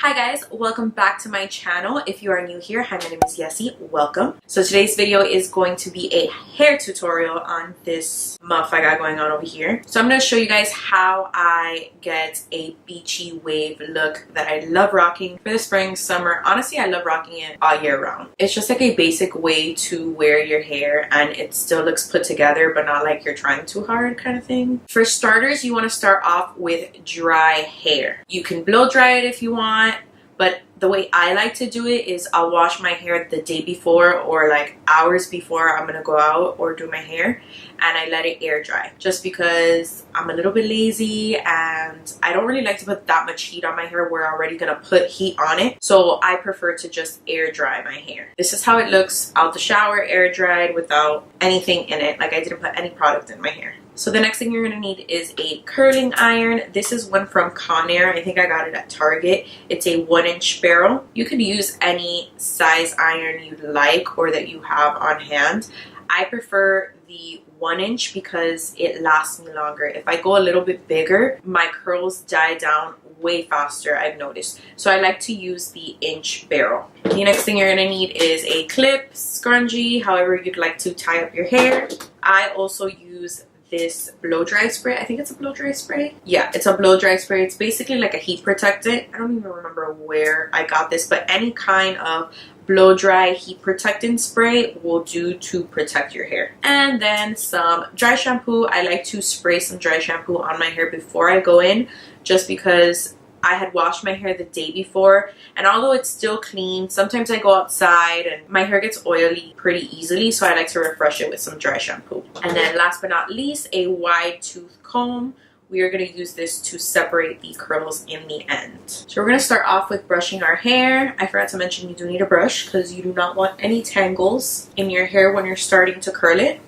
Hi guys, welcome back to my channel. If you are new here, hi, my name is Yesy. Welcome. So today's video is going to be a hair tutorial on this muff I got going on over here. So I'm going to show you guys how I get a beachy wave look that I love rocking for the spring, summer. Honestly, I love rocking it all year round. It's just like a basic way to wear your hair and it still looks put together but not like you're trying too hard kind of thing. For starters, you want to start off with dry hair. You can blow dry it if you want. But the way I like to do it is I'll wash my hair the day before or like hours before I'm gonna go out or do my hair, and I let it air dry just because I'm a little bit lazy and I don't really like to put that much heat on my hair. We're already gonna put heat on it, so I prefer to just air dry my hair. This is how it looks out the shower, air dried without anything in it. Like I didn't put any product in my hair. So the next thing you're going to need is a curling iron. This is one from Conair. I think I got it at Target. It's a 1-inch barrel. You could use any size iron you like or that you have on hand. I prefer the 1-inch because it lasts me longer. If I go a little bit bigger, my curls die down way faster, I've noticed. So I like to use the inch barrel. The next thing you're going to need is a clip, scrunchie, however you'd like to tie up your hair. I also use this blow dry spray. I think it's a blow dry spray. Yeah, it's a blow dry spray. It's basically like a heat protectant. I don't even remember where I got this, but any kind of blow dry heat protectant spray will do to protect your hair. And then some dry shampoo. I like to spray some dry shampoo on my hair before I go in, just because I had washed my hair the day before, and although it's still clean, sometimes I go outside and my hair gets oily pretty easily, so I like to refresh it with some dry shampoo. And then last but not least, a wide tooth comb. We are going to use this to separate the curls in the end. So we're going to start off with brushing our hair. I forgot to mention you do need a brush because you do not want any tangles in your hair when you're starting to curl it.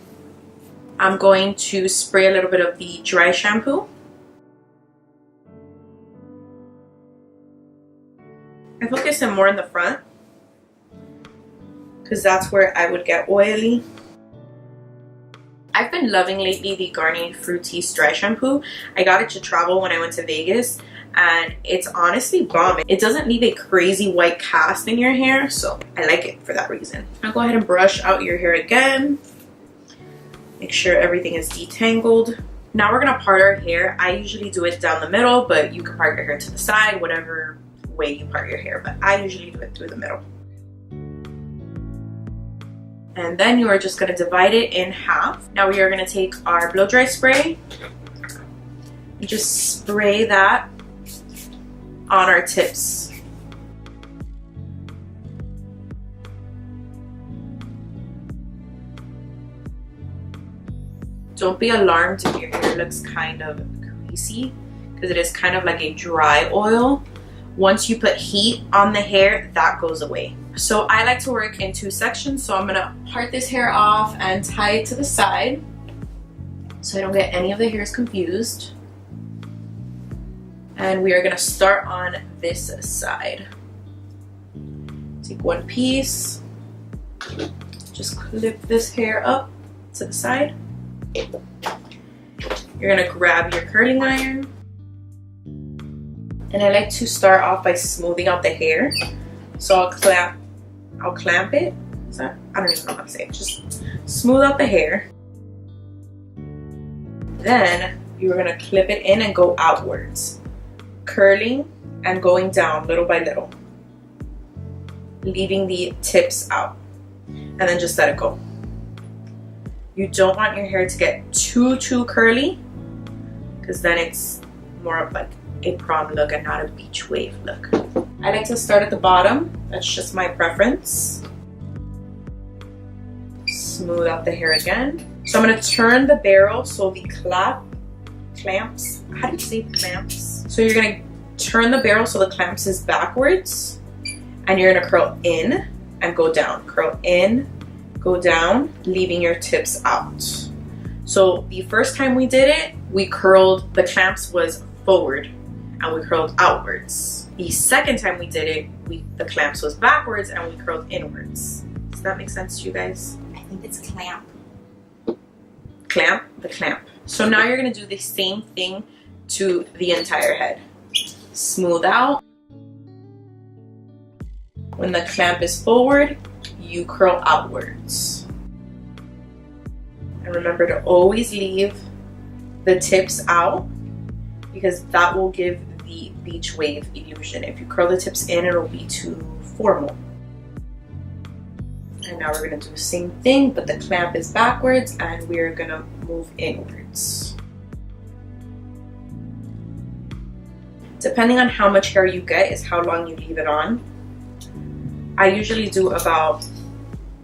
I'm going to spray a little bit of the dry shampoo. I focus it more in the front because that's where I would get oily. I've been loving lately the Garnier Fructis dry shampoo. I got it to travel when I went to Vegas and it's honestly bomb. It doesn't leave a crazy white cast in your hair, so I like it for that reason. I'll go ahead and brush out your hair again. Make sure everything is detangled. Now we're gonna part our hair. I usually do it down the middle, but you can part your hair to the side, whatever way you part your hair, but I usually do it through the middle. And then you are just going to divide it in half. Now we are going to take our blow dry spray and just spray that on our tips. Don't be alarmed if your hair looks kind of greasy because it is kind of like a dry oil. Once you put heat on the hair, that goes away. So I like to work in 2 sections. So I'm gonna part this hair off and tie it to the side so I don't get any of the hairs confused. And we are gonna start on this side. Take one piece, just clip this hair up to the side. You're gonna grab your curling iron. And I like to start off by smoothing out the hair. So I'll clamp it. I don't even know how to say it. Just smooth out the hair. Then you're gonna clip it in and go outwards. Curling and going down little by little. Leaving the tips out. And then just let it go. You don't want your hair to get too curly, because then it's more of like a prom look and not a beach wave look. I like to start at the bottom. That's just my preference. Smooth out the hair again. So I'm going to turn the barrel so the clamps, how do you say clamps? So you're going to turn the barrel so the clamps is backwards, and you're going to curl in and go down. Curl in, go down, leaving your tips out. So the first time we did it, we curled, the clamps was forward and we curled outwards. The second time we did it, the clamps was backwards and we curled inwards. Does that make sense to you guys? I think it's clamp. Clamp, the clamp. So now you're gonna do the same thing to the entire head. Smooth out. When the clamp is forward, you curl outwards. And remember to always leave the tips out because that will give the beach wave illusion. If you curl the tips in, it'll be too formal. And now we're gonna do the same thing, but the clamp is backwards and we're gonna move inwards. Depending on how much hair you get is how long you leave it on. I usually do about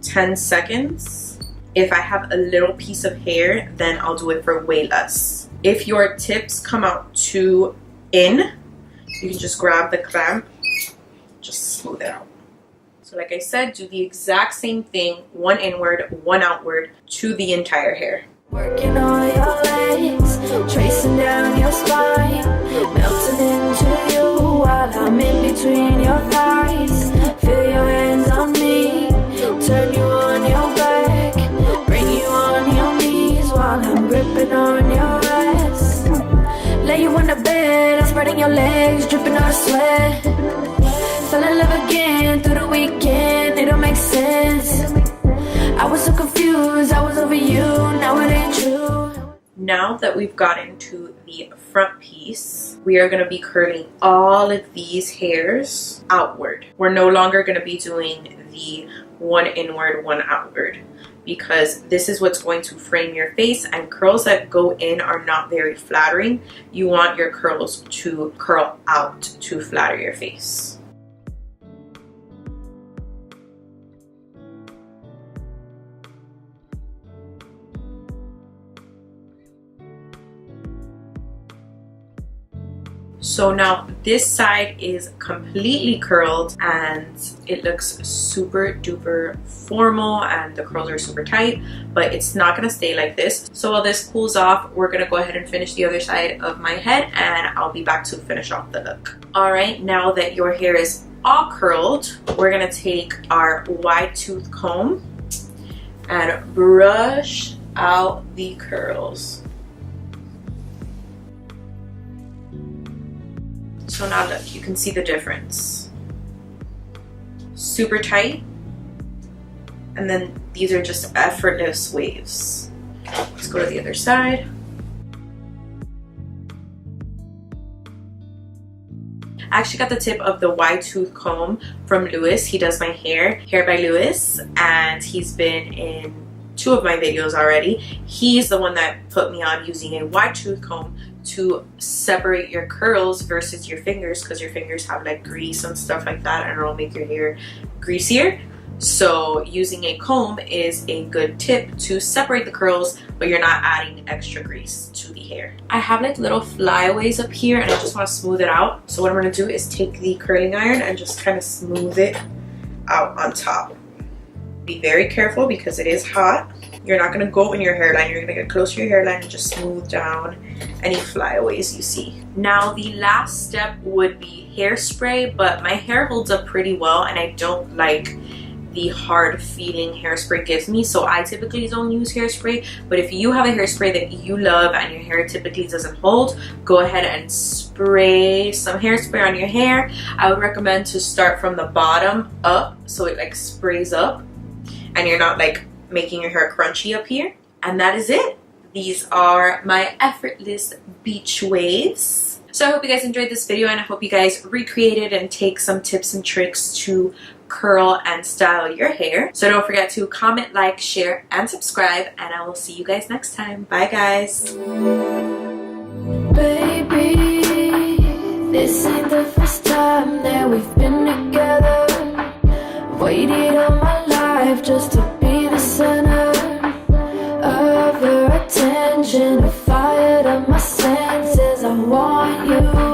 10 seconds. If I have a little piece of hair, then I'll do it for way less. If your tips come out too in, you can just grab the clamp, just smooth it out. So like I said, do the exact same thing, one inward, one outward to the entire hair. Working on your legs, tracing down your spine, melting into you while I'm in between your thighs. Feel your hands on me, turn you on your back, bring you on your knees while I'm gripping on your ass. Lay you on the bed, I'm spreading your legs, dripping out sweat. Fell in love again through the weekend, it don't make sense. I was so confused, I was over you, now it ain't true. Now that we've gotten to the front piece, we are going to be curling all of these hairs outward. We're no longer going to be doing the one inward, one outward, because this is what's going to frame your face, and curls that go in are not very flattering. You want your curls to curl out to flatter your face. So now this side is completely curled and it looks super duper formal and the curls are super tight, but it's not going to stay like this. So while this cools off, we're going to go ahead and finish the other side of my head and I'll be back to finish off the look. Alright, now that your hair is all curled, we're going to take our wide tooth comb and brush out the curls. So now look, you can see the difference. Super tight, and then these are just effortless waves. Let's go to the other side. I actually got the tip of the wide tooth comb from Lewis. He does my hair by Lewis, and he's been in 2 of my videos already. He's the one that put me on using a wide tooth comb to separate your curls versus your fingers, because your fingers have like grease and stuff like that and it'll make your hair greasier. So using a comb is a good tip to separate the curls, but you're not adding extra grease to the hair. I have like little flyaways up here and I just want to smooth it out. So what I'm going to do is take the curling iron and just kind of smooth it out on top. Be very careful because it is hot. You're not going to go in your hairline. You're going to get close to your hairline and just smooth down any flyaways you see. Now the last step would be hairspray, but my hair holds up pretty well and I don't like the hard feeling hairspray gives me, so I typically don't use hairspray. But if you have a hairspray that you love and your hair typically doesn't hold, go ahead and spray some hairspray on your hair. I would recommend to start from the bottom up so it like sprays up and you're not like making your hair crunchy up here. And that is it. These are my effortless beach waves. So I hope you guys enjoyed this video and I hope you guys recreate it and take some tips and tricks to curl and style your hair. So don't forget to comment, like, share, and subscribe, and I will see you guys next time. Bye guys. Baby, this ain't the first time that we've been together. Waited all my life just to be the center of your attention. I fired up my senses, I want you.